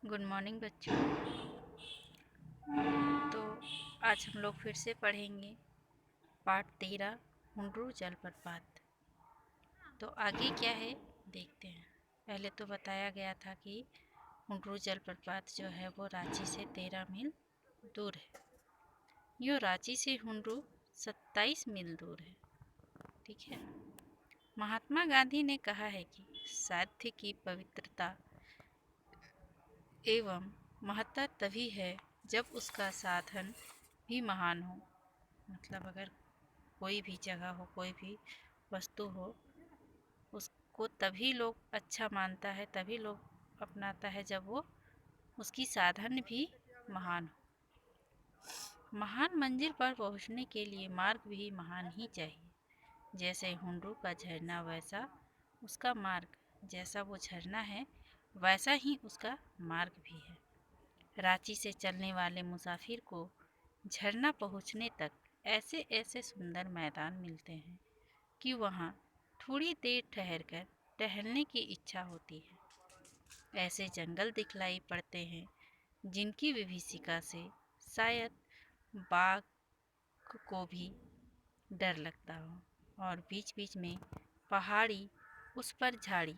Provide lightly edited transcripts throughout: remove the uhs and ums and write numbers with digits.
Good morning बच्चों। तो आज हम लोग फिर से पढ़ेंगे पाठ 13 हुंड्रू जलप्रपात। तो आगे क्या है देखते हैं। पहले तो बताया गया था कि हुंड्रू जलप्रपात जो है वो रांची से 13 मील दूर है। यो रांची से हुंड्रू 27 मील दूर है। ठीक है। महात्मा गांधी ने कहा है कि साध्य की पवित्रता एवं महत्ता तभी है जब उसका साधन भी महान हो। मतलब अगर कोई भी जगह हो, कोई भी वस्तु हो, उसको तभी लोग अच्छा मानता है, तभी लोग अपनाता है जब वो उसकी साधन भी महान हो। महान मंजिल पर पहुंचने के लिए मार्ग भी महान ही चाहिए। जैसे हुंड्रू का झरना वैसा उसका मार्ग, जैसा वो झरना है वैसा ही उसका मार्ग भी है। रांची से चलने वाले मुसाफिर को झरना पहुंचने तक ऐसे ऐसे सुंदर मैदान मिलते हैं कि वहाँ थोड़ी देर ठहरकर टहलने की इच्छा होती है। ऐसे जंगल दिखलाई पड़ते हैं जिनकी विभीषिका से शायद बाघ को भी डर लगता हो, और बीच बीच में पहाड़ी, उस पर झाड़ी,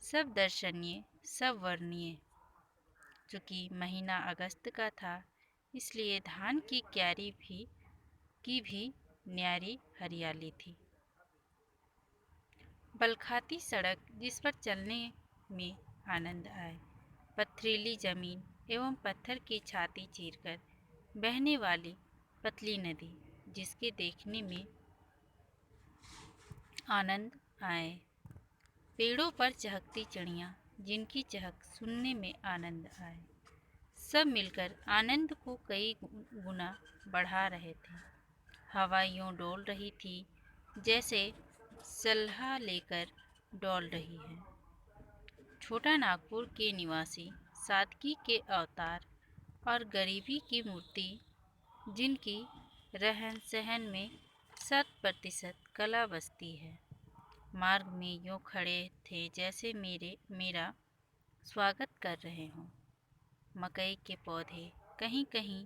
सब दर्शनीय, सब वर्णनीय। चूँकि महीना अगस्त का था, इसलिए धान की क्यारी की भी न्यारी हरियाली थी। बलखाती सड़क जिस पर चलने में आनंद आए, पथरीली जमीन एवं पत्थर की छाती चीरकर बहने वाली पतली नदी जिसके देखने में आनंद आए, पेड़ों पर चहकती चिड़ियाँ जिनकी चहक सुनने में आनंद आए, सब मिलकर आनंद को कई गुना बढ़ा रहे थे। हवा यूं डोल रही थी जैसे सलाह लेकर डोल रही है। छोटा नागपुर के निवासी सादगी के अवतार और गरीबी की मूर्ति, जिनकी रहन सहन में 100% कला बसती है, मार्ग में यूं खड़े थे जैसे मेरा स्वागत कर रहे हों। मकई के पौधे कहीं कहीं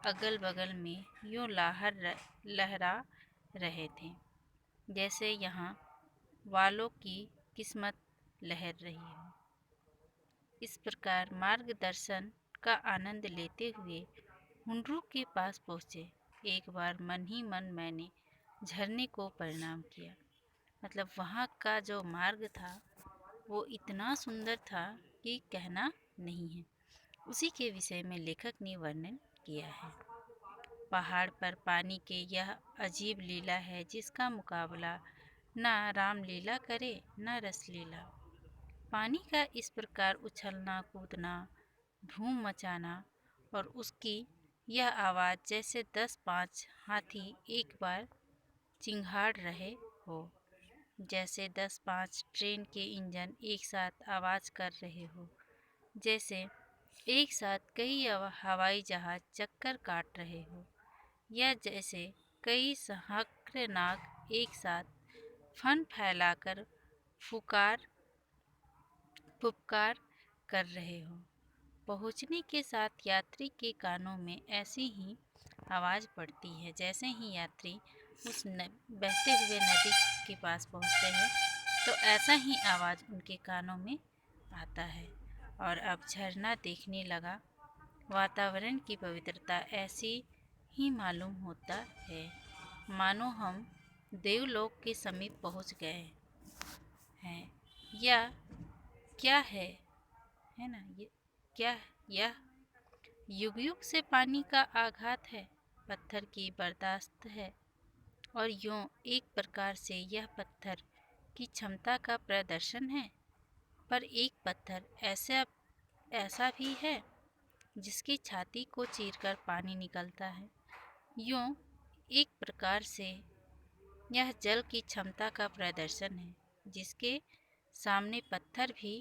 अगल बगल में यूं लहरा रहे थे जैसे यहाँ वालों की किस्मत लहर रही हो। इस प्रकार मार्गदर्शन का आनंद लेते हुए हुंड्रू के पास पहुँचे। एक बार मन ही मन मैंने झरने को प्रणाम किया। मतलब वहाँ का जो मार्ग था वो इतना सुंदर था कि कहना नहीं है। उसी के विषय में लेखक ने वर्णन किया है। पहाड़ पर पानी के यह अजीब लीला है जिसका मुकाबला ना रामलीला करे ना रसलीला। पानी का इस प्रकार उछलना कूदना, धूम मचाना, और उसकी यह आवाज़ जैसे 10-5 हाथी एक बार चिंघाड़ रहे हो, जैसे 10-5 ट्रेन के इंजन एक साथ आवाज़ कर रहे हो, जैसे एक साथ कई हवाई जहाज चक्कर काट रहे हो, या जैसे कई सहस्त्र नाग एक साथ फन फैलाकर फुफकार कर रहे हो। पहुंचने के साथ यात्री के कानों में ऐसी ही आवाज़ पड़ती है जैसे ही यात्री उस बहते हुए नदी के पास पहुंचते हैं, तो ऐसा ही आवाज़ उनके कानों में आता है। और अब झरना देखने लगा, वातावरण की पवित्रता ऐसी ही मालूम होता है मानो हम देवलोक के समीप पहुंच गए हैं। या क्या है ना ये, क्या यह युग युग से पानी का आघात है, पत्थर की बर्दाश्त है, और यूं एक प्रकार से यह पत्थर की क्षमता का प्रदर्शन है। पर एक पत्थर ऐसा भी है जिसकी छाती को चीरकर पानी निकलता है। यूं एक प्रकार से यह जल की क्षमता का प्रदर्शन है जिसके सामने पत्थर भी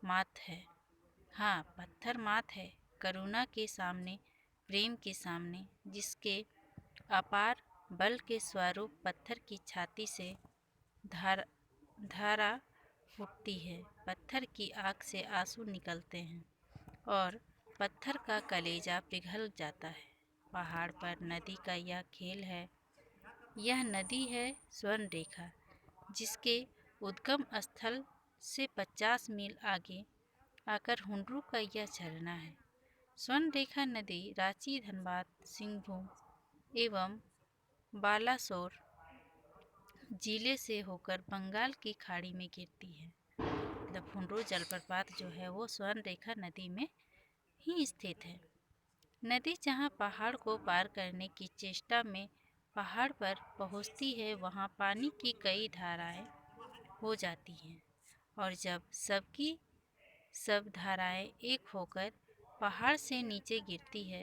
मात है। हाँ, पत्थर मात है करुणा के सामने, प्रेम के सामने, जिसके अपार बल के स्वरूप पत्थर की छाती से धारा फूटती है। पत्थर की आँख से आंसू निकलते हैं और पत्थर का कलेजा पिघल जाता है। पहाड़ पर नदी का यह खेल है। यह नदी है स्वर्ण रेखा, जिसके उद्गम स्थल से 50 मील आगे आकर हुंडरू का यह झरना है। स्वर्ण रेखा नदी रांची, धनबाद, सिंहभूम एवं बालासोर जिले से होकर बंगाल की खाड़ी में गिरती है। मतलब हुंडरू जलप्रपात जो है वो स्वर्ण रेखा नदी में ही स्थित है। नदी जहाँ पहाड़ को पार करने की चेष्टा में पहाड़ पर पहुँचती है, वहाँ पानी की कई धाराएं हो जाती हैं और जब सबकी सब धाराएं एक होकर पहाड़ से नीचे गिरती है,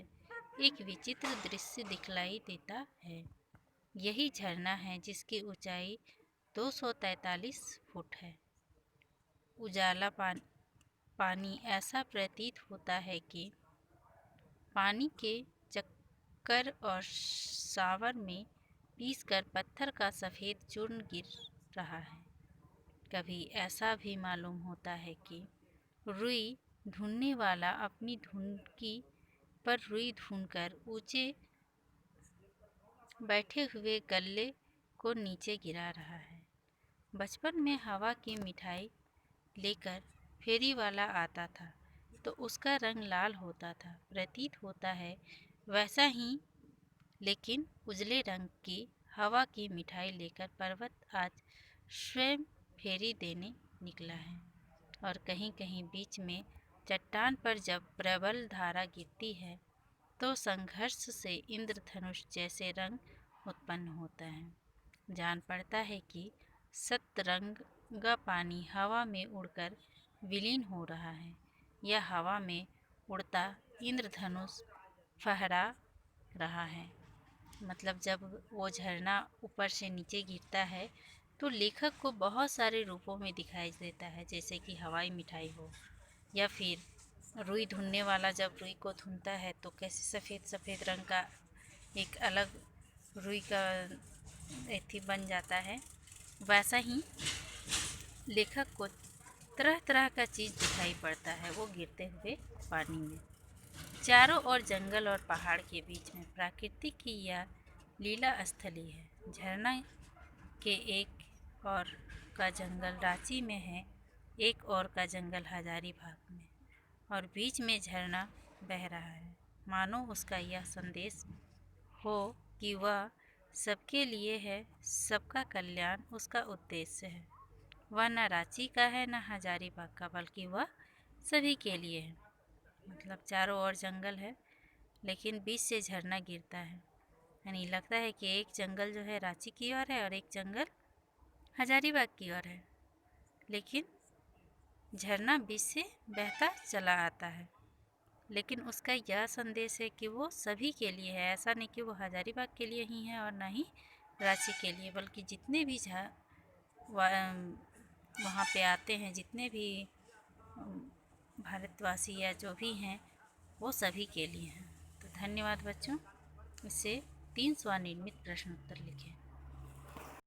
एक विचित्र दृश्य दिखलाई देता है। यही झरना है जिसकी ऊंचाई 243 फुट है। उजाला पानी ऐसा प्रतीत होता है कि पानी के चक्कर और सावर में पीसकर पत्थर का सफ़ेद चूर्ण गिर रहा है। कभी ऐसा भी मालूम होता है कि रुई ढूंढने वाला अपनी ढूंढकी पर रुई ढूंढकर ऊंचे बैठे हुए गल्ले को नीचे गिरा रहा है। बचपन में हवा की मिठाई लेकर फेरी वाला आता था तो उसका रंग लाल होता था। प्रतीत होता है वैसा ही, लेकिन उजले रंग की हवा की मिठाई लेकर पर्वत आज स्वयं फेरी देने निकला है। और कहीं कहीं बीच में चट्टान पर जब प्रबल धारा गिरती है तो संघर्ष से इंद्रधनुष जैसे रंग उत्पन्न होता है। जान पड़ता है कि सतरंगा पानी हवा में उड़कर विलीन हो रहा है। यह हवा में उड़ता इंद्रधनुष फहरा रहा है। मतलब जब वो झरना ऊपर से नीचे गिरता है तो लेखक को बहुत सारे रूपों में दिखाई देता है, जैसे कि हवाई मिठाई हो या फिर रुई ढूंढने वाला जब रुई को ढूंढता है तो कैसे सफ़ेद सफ़ेद रंग का एक अलग रुई का एथी बन जाता है। वैसा ही लेखक को तरह तरह का चीज़ दिखाई पड़ता है वो गिरते हुए पानी में। चारों ओर जंगल और पहाड़ के बीच में प्रकृति की यह लीला स्थली है। झरना के एक और का जंगल रांची में है, एक और का जंगल हजारीबाग में, और बीच में झरना बह रहा है। मानो उसका यह संदेश हो कि वह सबके लिए है, सबका कल्याण उसका उद्देश्य है। वह न रांची का है न हजारीबाग का, बल्कि वह सभी के लिए है। मतलब चारों ओर जंगल है लेकिन बीच से झरना गिरता है, यानी लगता है कि एक जंगल जो है रांची की ओर है और एक जंगल हजारीबाग की ओर है, लेकिन झरना बीच से बहता चला आता है। लेकिन उसका यह संदेश है कि वो सभी के लिए है। ऐसा नहीं कि वो हजारीबाग के लिए ही है और ना ही रांची के लिए, बल्कि जितने भी वहाँ पे आते हैं, जितने भी भारतवासी या जो भी हैं, वो सभी के लिए हैं। तो धन्यवाद बच्चों। इससे 3 स्वनिर्मित प्रश्न उत्तर लिखें।